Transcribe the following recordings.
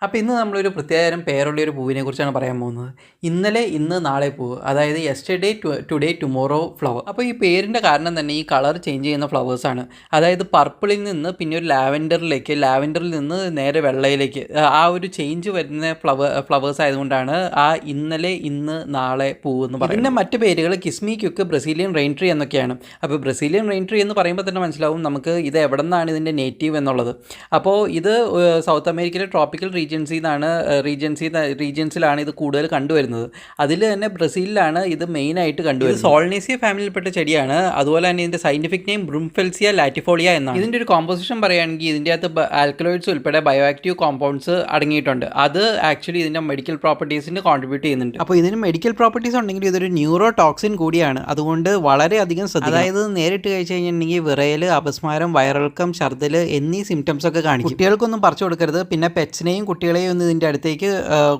അപ്പോൾ ഇന്ന് നമ്മളൊരു പ്രത്യേകതരം പേരുള്ള ഒരു പൂവിനെ കുറിച്ചാണ് പറയാൻ പോകുന്നത്. ഇന്നലെ, ഇന്ന്, നാളെ പൂവ്. അതായത് യെസ്റ്റർഡേ, ടുഡേ, ടുമോറോ ഫ്ലവർ. അപ്പോൾ ഈ പേരിൻ്റെ കാരണം തന്നെ ഈ കളർ ചേഞ്ച് ചെയ്യുന്ന ഫ്ലവേഴ്സാണ്. അതായത് പർപ്പിളിൽ നിന്ന് പിന്നെ ഒരു ലാവൻഡറിലേക്ക്, ലാവൻഡറിൽ നിന്ന് നേരെ വെള്ളയിലേക്ക് ആ ഒരു ചേഞ്ച് വരുന്ന ഫ്ലവേഴ്സ് ആയതുകൊണ്ടാണ് ആ ഇന്നലെ, ഇന്ന്, നാളെ പൂവ് എന്ന് പറയുന്നത്. പിന്നെ മറ്റ് പേരുകൾ കിസ്മി ക്യുക്ക്, ബ്രസീലിയൻ റെയിൻ ട്രീ എന്നൊക്കെയാണ്. അപ്പോൾ ബ്രസീലിയൻ റെയിൻ ട്രീ എന്ന് പറയുമ്പോൾ തന്നെ മനസ്സിലാവും നമുക്ക് ഇത് എവിടെ നിന്നാണ് ഇതിൻ്റെ നേറ്റീവ് എന്നുള്ളത്. അപ്പോൾ ഇത് സൗത്ത് അമേരിക്കയിലെ ട്രോപ്പിക്കൽ റീജിയൻസിലാണ് ഇത് കൂടുതൽ കണ്ടുവരുന്നത്. അതിൽ തന്നെ ബ്രസീലിലാണ് ഇത് മെയിനായിട്ട് കണ്ടുവരുന്നത്. സോൾനേസിയ ഫാമിലിയിൽപ്പെട്ട ചെടിയാണ്. അതുപോലെ തന്നെ ഇതിൻ്റെ സയൻറ്റിഫിക് നെയിം ബ്രൂംഫെൽസിയ ലാറ്റിഫോളിയ എന്നാണ്. ഇതിൻ്റെ ഒരു കോമ്പോസിഷൻ പറയുകയാണെങ്കിൽ ഇതിൻ്റെ അകത്ത് ആൽക്കലോയിഡ്സ് ഉൾപ്പെടെ ബയോ ആക്റ്റീവ് കോമ്പൗണ്ട്സ് അടങ്ങിയിട്ടുണ്ട്. അത് ആക്ച്വലി ഇതിൻ്റെ മെഡിക്കൽ പ്രോപ്പർട്ടീസിന് കോൺട്രിബ്യൂട്ട് ചെയ്യുന്നുണ്ട്. അപ്പോൾ ഇതിന് മെഡിക്കൽ പ്രോപ്പർട്ടീസ് ഉണ്ടെങ്കിൽ ഇതൊരു ന്യൂറോ ടോക്സിൻ കൂടിയാണ്. അതുകൊണ്ട് വളരെയധികം ശ്രദ്ധിക്കുക. അതായത് നേരിട്ട് കഴിച്ച് കഴിഞ്ഞിട്ടുണ്ടെങ്കിൽ വിറയൽ, അപസ്മാരം, വയറിളക്കം, ഛർദ്ദൽ എന്നീ സിംറ്റംസ് ഒക്കെ കാണിക്കും. കുട്ടികൾക്കൊന്നും പറിച്ചു കൊടുക്കരുത്. പിന്നെ പെറ്റ്സിനെയും കുട്ടികളെയും ഒന്നും ഇതിൻ്റെ അടുത്തേക്ക്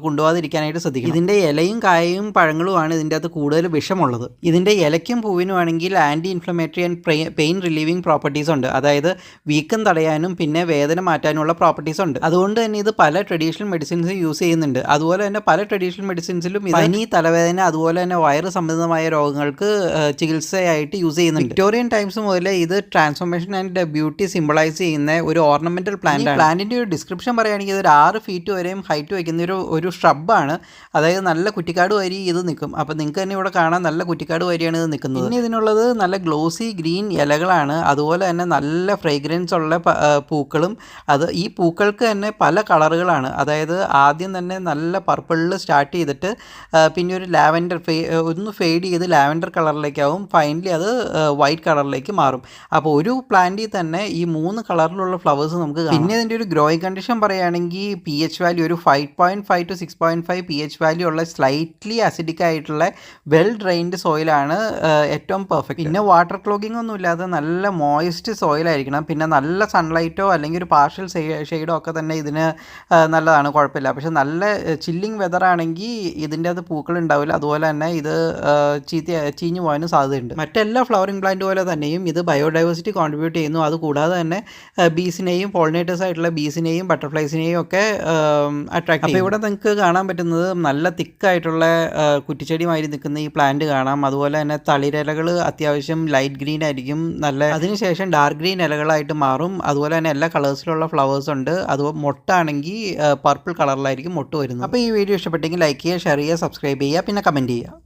കൊണ്ടുപോകാതിരിക്കാനായിട്ട് ശ്രദ്ധിക്കും. ഇതിൻ്റെ ഇലയും കായയും പഴങ്ങളുമാണ് ഇതിൻ്റെ അകത്ത് കൂടുതൽ വിഷമുള്ളത്. ഇതിൻ്റെ ഇലയ്ക്കും പൂവിനും ആണെങ്കിൽ anti inflammatory and pain relieving properties ഉണ്ട്. അതായത് വീക്കം തടയാനും പിന്നെ വേദന മാറ്റാനുള്ള പ്രോപ്പർട്ടീസ് ഉണ്ട്. അതുകൊണ്ട് തന്നെ ഇത് പല ട്രഡീഷണൽ മെഡിസിൻസ് യൂസ് ചെയ്യുന്നുണ്ട്. അതുപോലെ തന്നെ പല ട്രഡീഷണൽ മെഡിസിൻസിലും പനി, തലവേദന, അതുപോലെ തന്നെ വയറ് സംബന്ധമായ രോഗങ്ങൾക്ക് ചികിത്സയായിട്ട് യൂസ് ചെയ്യുന്നുണ്ട്. വിക്ടോറിയൻ ടൈംസ് മുതലേ ഇത് ട്രാൻസ്ഫോർമേഷൻ ആൻഡ് ബ്യൂട്ടി സിംബിളൈസ് ചെയ്യുന്ന ഒരു ഓർണമെന്റൽ പ്ലാന്റ് ആണ്. പ്ലാന്റിൻ്റെ ഒരു ഡിസ്ക്രിപ്ഷൻ പറയുകയാണെങ്കിൽ ഇത് 6 ഫീറ്റ് വരെയും ഹൈറ്റ് വയ്ക്കുന്ന ഒരു ഷ്രബാണ്. അതായത് നല്ല കുറ്റിക്കാട് വരി ഇത് നിൽക്കും. അപ്പോൾ നിങ്ങൾക്ക് തന്നെ ഇവിടെ കാണാൻ നല്ല കുറ്റിക്കാട് വരിയാണ് ഇത് നിൽക്കുന്നത്. പിന്നെ ഇതിനുള്ളത് നല്ല ഗ്ലോസി ഗ്രീൻ ഇലകളാണ്. അതുപോലെ തന്നെ നല്ല ഫ്രേഗ്രൻസ് ഉള്ള പൂക്കളും. ഈ പൂക്കൾക്ക് തന്നെ പല കളറുകളാണ്. അതായത് ആദ്യം തന്നെ നല്ല പർപ്പിളിൽ സ്റ്റാർട്ട് ചെയ്തിട്ട് പിന്നെ ഒരു ലാവൻഡർ ഒന്ന് ഫെയ്ഡ് ചെയ്ത് ലാവൻഡർ കളറിലേക്കാവും. ഫൈനലി അത് വൈറ്റ് കളറിലേക്ക് മാറും. അപ്പോൾ ഒരു പ്ലാന്റിൽ തന്നെ ഈ 3 കളറിലുള്ള ഫ്ലവേഴ്സ് നമുക്ക് കാണാം. പിന്നെ ഇതിൻ്റെ ഒരു ഗ്രോയിങ് കണ്ടീഷൻ പറയുകയാണെങ്കിൽ pH വാല്യൂ ഒരു 5.5 to 6.5 pH വാല്യൂ ഉള്ള സ്ലൈറ്റ്ലി അസിഡിക് ആയിട്ടുള്ള വെൽ ഡ്രെയിൻഡ് സോയിലാണ് ഏറ്റവും പെർഫെക്റ്റ്. പിന്നെ വാട്ടർ ക്ലോഗിംഗ് ഒന്നും ഇല്ലാതെ നല്ല മോയിസ്റ്റ് സോയിലായിരിക്കണം. പിന്നെ നല്ല സൺലൈറ്റോ അല്ലെങ്കിൽ ഒരു പാർഷ്യൽ ഷെയ്ഡോ ഒക്കെ തന്നെ ഇതിന് നല്ലതാണ്, കുഴപ്പമില്ല. പക്ഷെ നല്ല ചില്ലിങ് വെതർ ആണെങ്കിൽ ഇതിൻ്റെ അത് പൂക്കൾ ഉണ്ടാവില്ല. അതുപോലെ തന്നെ ഇത് ചീഞ്ഞു പോകാനും സാധ്യതയുണ്ട്. മറ്റെല്ലാ ഫ്ലവറിംഗ് പ്ലാന്റ് പോലെ തന്നെയും ഇത് ബയോഡൈവേഴ്സിറ്റി കോൺട്രിബ്യൂട്ട് ചെയ്യുന്നു. അതുകൂടാതെ തന്നെ ബീസിനെയും പോളിനേറ്റേഴ്സ് ആയിട്ടുള്ള ബീസിനെയും ബട്ടർഫ്ലൈസിനെയും ഒക്കെ അട്രാക്ട് ചെയ്യും. അപ്പോൾ ഇവിടെ നിങ്ങൾക്ക് കാണാൻ പറ്റുന്നത് നല്ല തിക്കായിട്ടുള്ള കുറ്റിച്ചെടിമാതിരി നിൽക്കുന്ന ഈ പ്ലാന്റ് കാണാം. അതുപോലെ തന്നെ തളിരിലകൾ അത്യാവശ്യം ലൈറ്റ് ഗ്രീൻ ആയിരിക്കും. അതിനുശേഷം ഡാർക്ക് ഗ്രീൻ ഇലകളായിട്ട് മാറും. അതുപോലെ തന്നെ എല്ലാ കളേഴ്സിലുള്ള ഫ്ലവേഴ്സ് ഉണ്ട്. അതുപോലെ മൊട്ടാണെങ്കിൽ പർപ്പിൾ കളറിലായിരിക്കും മൊട്ട് വരുന്നത്. അപ്പോൾ ഈ വീഡിയോ ഇഷ്ടപ്പെട്ടെങ്കിൽ ലൈക്ക് ചെയ്യുക, ഷെയർ ചെയ്യുക, സബ്സ്ക്രൈബ് ചെയ്യുക, പിന്നെ കമൻറ്റ് ചെയ്യുക.